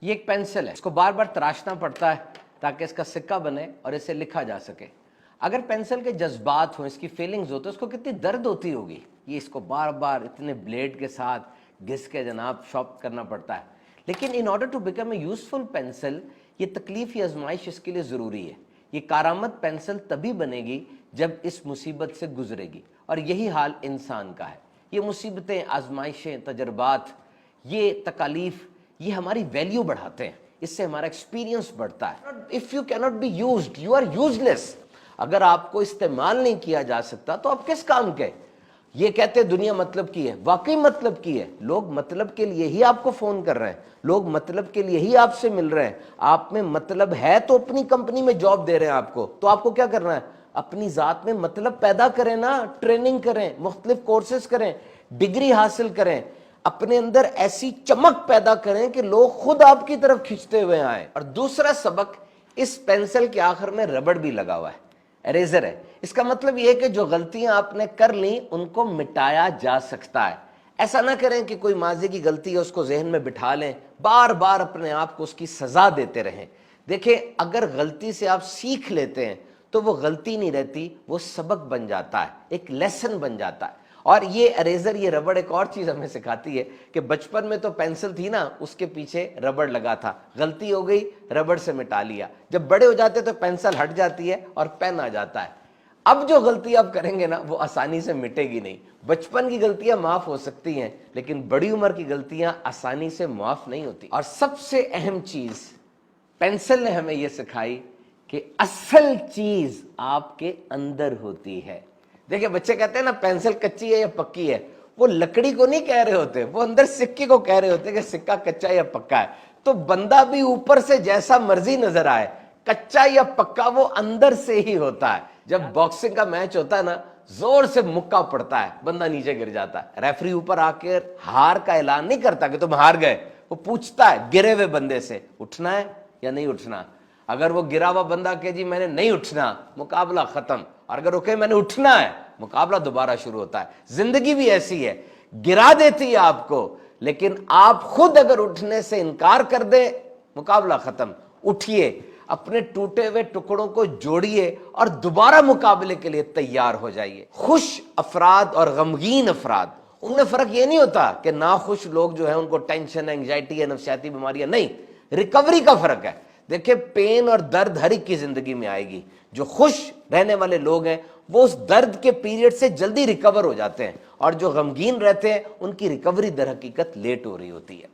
یہ ایک پینسل ہے, اس کو بار بار تراشنا پڑتا ہے تاکہ اس کا سکہ بنے اور اسے لکھا جا سکے. اگر پینسل کے جذبات ہوں, اس کی فیلنگز ہو, تو اس کو کتنی درد ہوتی ہوگی. یہ اس کو بار بار اتنے بلیڈ کے ساتھ گھس کے جناب شارپ کرنا پڑتا ہے. لیکن in order to become a useful pencil, یہ تکلیف یا آزمائش اس کے لیے ضروری ہے. یہ کارآمد پینسل تبھی بنے گی جب اس مصیبت سے گزرے گی, اور یہی حال انسان کا ہے. یہ مصیبتیں, آزمائشیں, تجربات, یہ تکالیف, یہ ہماری ویلیو بڑھاتے ہیں, اس سے ہمارا ایکسپیرینس بڑھتا ہے. If you can't be used, you are useless. اگر آپ کو استعمال نہیں کیا جا سکتا تو آپ کس کام کے. یہ کہتے دنیا مطلب کی ہے, واقعی مطلب کی ہے. لوگ مطلب کے لیے ہی آپ کو فون کر رہے ہیں, لوگ مطلب کے لیے ہی آپ سے مل رہے ہیں. آپ میں مطلب ہے تو اپنی کمپنی میں جاب دے رہے ہیں آپ کو, تو آپ کو کیا کرنا ہے, اپنی ذات میں مطلب پیدا کریں نا. ٹریننگ کریں, مختلف کورسز کریں, ڈگری حاصل کریں, اپنے اندر ایسی چمک پیدا کریں کہ لوگ خود آپ کی طرف کھنچتے ہوئے آئیں. اور دوسرا سبق, اس پینسل کے آخر میں ربڑ بھی لگا ہوا ہے, اریزر ہے. اس کا مطلب یہ ہے کہ جو غلطیاں آپ نے کر لیں ان کو مٹایا جا سکتا ہے. ایسا نہ کریں کہ کوئی ماضی کی غلطی ہے اس کو ذہن میں بٹھا لیں, بار بار اپنے آپ کو اس کی سزا دیتے رہیں. دیکھیں, اگر غلطی سے آپ سیکھ لیتے ہیں تو وہ غلطی نہیں رہتی, وہ سبق بن جاتا ہے, ایک لیسن بن جاتا ہے. اور یہ اریزر, یہ ربڑ ایک اور چیز ہمیں سکھاتی ہے کہ بچپن میں تو پینسل تھی نا, اس کے پیچھے ربڑ لگا تھا, غلطی ہو گئی ربڑ سے مٹا لیا. جب بڑے ہو جاتے تو پینسل ہٹ جاتی ہے اور پین آ جاتا ہے. اب جو غلطی آپ کریں گے نا وہ آسانی سے مٹے گی نہیں. بچپن کی غلطیاں معاف ہو سکتی ہیں لیکن بڑی عمر کی غلطیاں آسانی سے معاف نہیں ہوتی. اور سب سے اہم چیز پینسل نے ہمیں یہ سکھائی کہ اصل چیز آپ کے اندر ہوتی ہے. دیکھیں, بچے کہتے ہیں نا پینسل کچی ہے یا پکی ہے, وہ لکڑی کو نہیں کہہ رہے ہوتے, وہ اندر سکے کو کہہ رہے ہوتے کہ سکہ کچا یا پکا ہے. تو بندہ بھی اوپر سے جیسا مرضی نظر آئے, کچا یا پکا وہ اندر سے ہی ہوتا ہے. جب باکسنگ کا میچ ہوتا ہے نا, زور سے مکہ پڑتا ہے, بندہ نیچے گر جاتا ہے, ریفری اوپر آ کے ہار کا اعلان نہیں کرتا کہ تم ہار گئے, وہ پوچھتا ہے گرے ہوئے بندے سے اٹھنا ہے یا نہیں اٹھنا. اگر وہ گرا ہوا بندہ کہ جی میں نے نہیں اٹھنا, مقابلہ ختم. اور اگر رکے میں نے اٹھنا ہے, مقابلہ دوبارہ شروع ہوتا ہے. زندگی بھی ایسی ہے, گرا دیتی ہے آپ کو, لیکن آپ خود اگر اٹھنے سے انکار کر دیں, مقابلہ ختم. اٹھیے, اپنے ٹوٹے ہوئے ٹکڑوں کو جوڑیے اور دوبارہ مقابلے کے لیے تیار ہو جائیے. خوش افراد اور غمگین افراد, ان میں فرق یہ نہیں ہوتا کہ ناخوش لوگ جو ہیں ان کو ٹینشن, انگزائٹی ہے, نفسیاتی بیماریاں, نہیں, ریکوری کا فرق ہے. دیکھیں, پین اور درد ہر ایک کی زندگی میں آئے گی. جو خوش رہنے والے لوگ ہیں وہ اس درد کے پیریڈ سے جلدی ریکور ہو جاتے ہیں, اور جو غمگین رہتے ہیں ان کی ریکوری در حقیقت لیٹ ہو رہی ہوتی ہے.